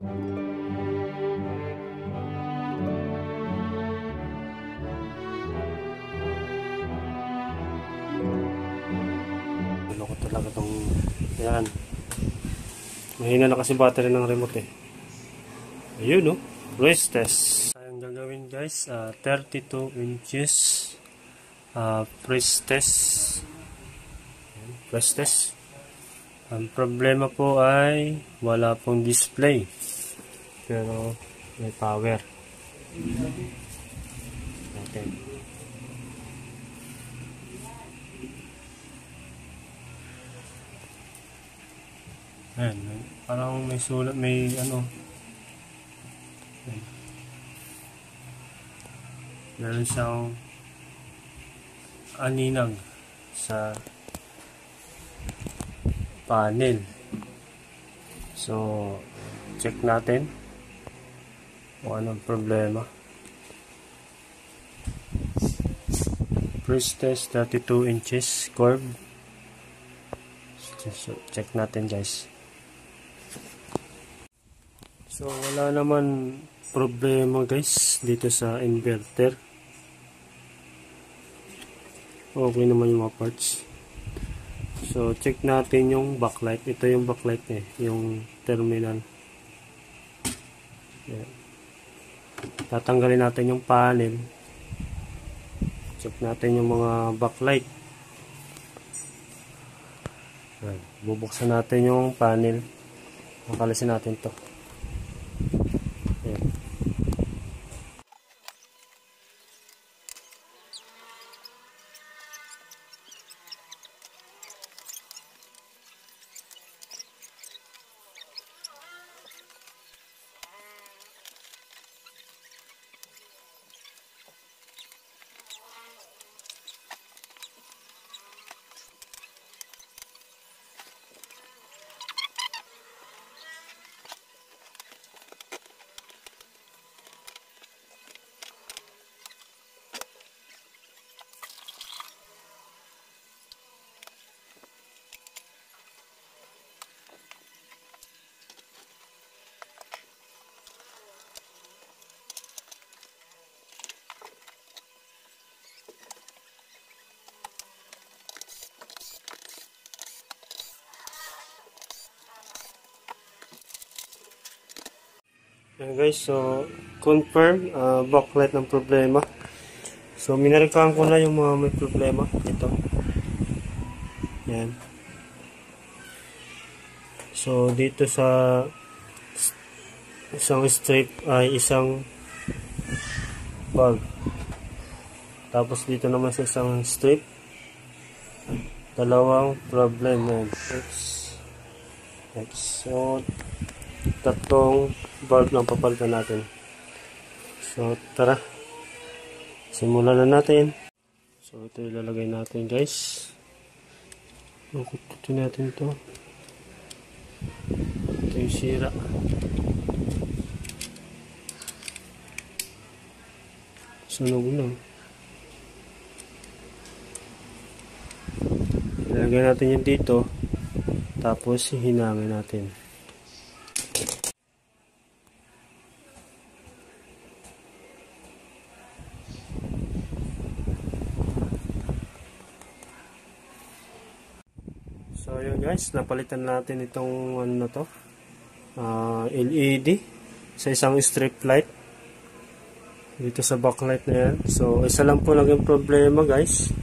Ano ko talaga tong yan. Mahina na kasi battery ng remote eh. Ayun no. Race test. Sayang gagawin guys. 32 inches. Press test. Press test. Ang problema po ay wala pong display. Pero may power. Okay. Ayan, parang may sulat, may ano. Ayan. Meron siyang aninag sa panel. So, check natin kung anong problema. Press test 32 inches curve. So, check natin guys. So, wala naman problema guys dito sa inverter. Okay naman yung mga parts. So, check natin yung backlight. Ito yung backlight eh, yung terminal. Yan. Tatanggalin natin yung panel. Check natin yung mga backlight. Yan. Bubuksan natin yung panel. Makalisin natin to. Yan. Ayan guys, so confirm backlight ng problema. So minarikahan ko na yung mga may problema. Ito. Ayan. So dito sa isang strip ay isang bulb. Tapos dito naman sa isang strip, dalawang problem. Ayan. So tatlong bulb lang papalitan natin. So tara, simulan na natin. So ito ilalagay natin guys. Kukutin natin ito. Ito yung sira. Sunog na. Ilalagay natin yung dito. Tapos hinangin natin. So yun guys, napalitan natin itong ano na to, LED sa isang strip light dito sa backlight na yan. So isa lang po naging problema guys.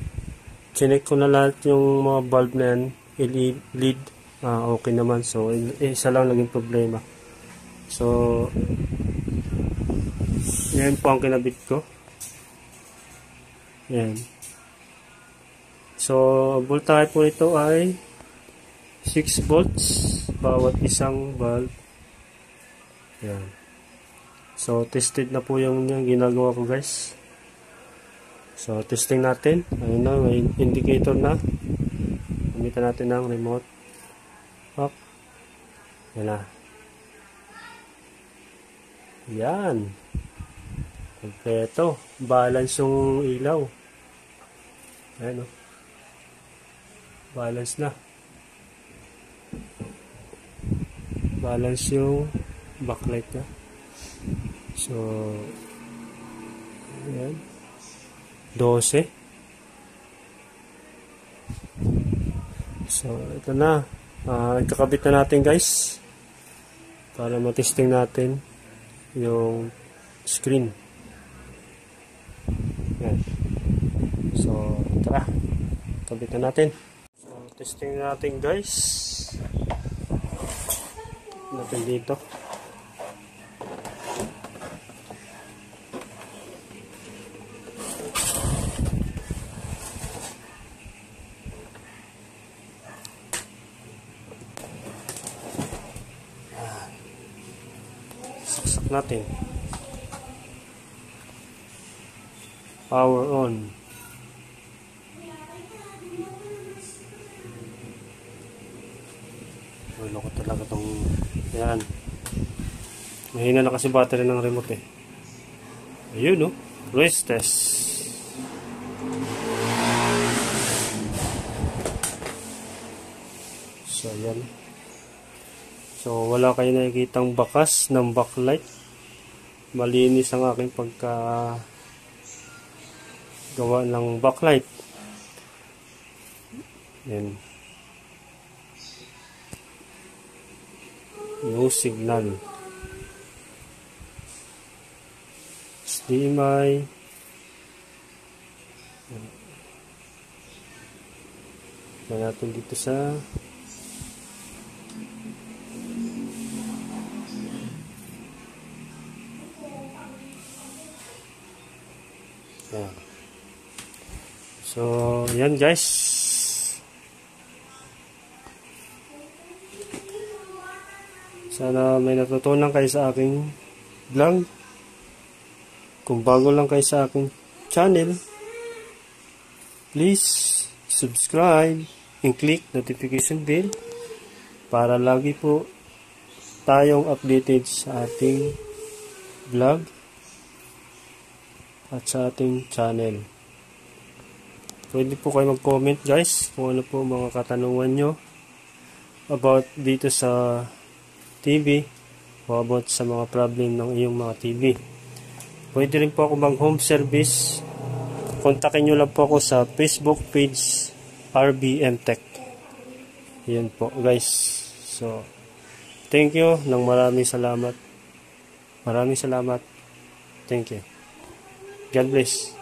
Chinek ko na lahat yung mga bulb na yan, LED, okay naman. So isa lang naging problema. So yan po ang kinabit ko. Yan. So voltahe po ito ay 6 volts bawat isang bulb. Yan. So tested na po yung ginagawa ko guys. So testing natin. Ayun na, may indicator na. Gamitan natin ng remote. Up. Yan na. Yan. Kompleto. Balance yung ilaw. Ayan o. Balance na. Balance yung backlight niya. So, ayan. 12. So, ito na. Ikakabit na natin guys. Para matesting natin yung screen. Ayan. So, tara. Kabit na natin. So, testing natin guys. Natin dito. Saksak natin. Power on. Wala ko talaga itong yan. Mahina na kasi battery ng remote eh. Ayun no. Race test. So yan. So wala kayo nakikitang bakas ng backlight. Malinis ang aking pagka gawa ng backlight. Yan. No signal. HDMI. Yan natin dito sa yan. So, yan guys. Sana may natutunan kayo sa aking vlog. Kung bago lang kayo sa aking channel, please subscribe and click notification bell para lagi po tayong updated sa ating vlog at sa ating channel. Pwede po kayo mag-comment guys kung ano po mga katanungan nyo about dito sa TV o about sa mga problem ng iyong mga TV. Pwede rin po ako mag-home service. Kontakin nyo lang po ako sa Facebook page RBM Tech. Yan po guys. So, thank you ng maraming salamat. Maraming salamat. Thank you. God bless.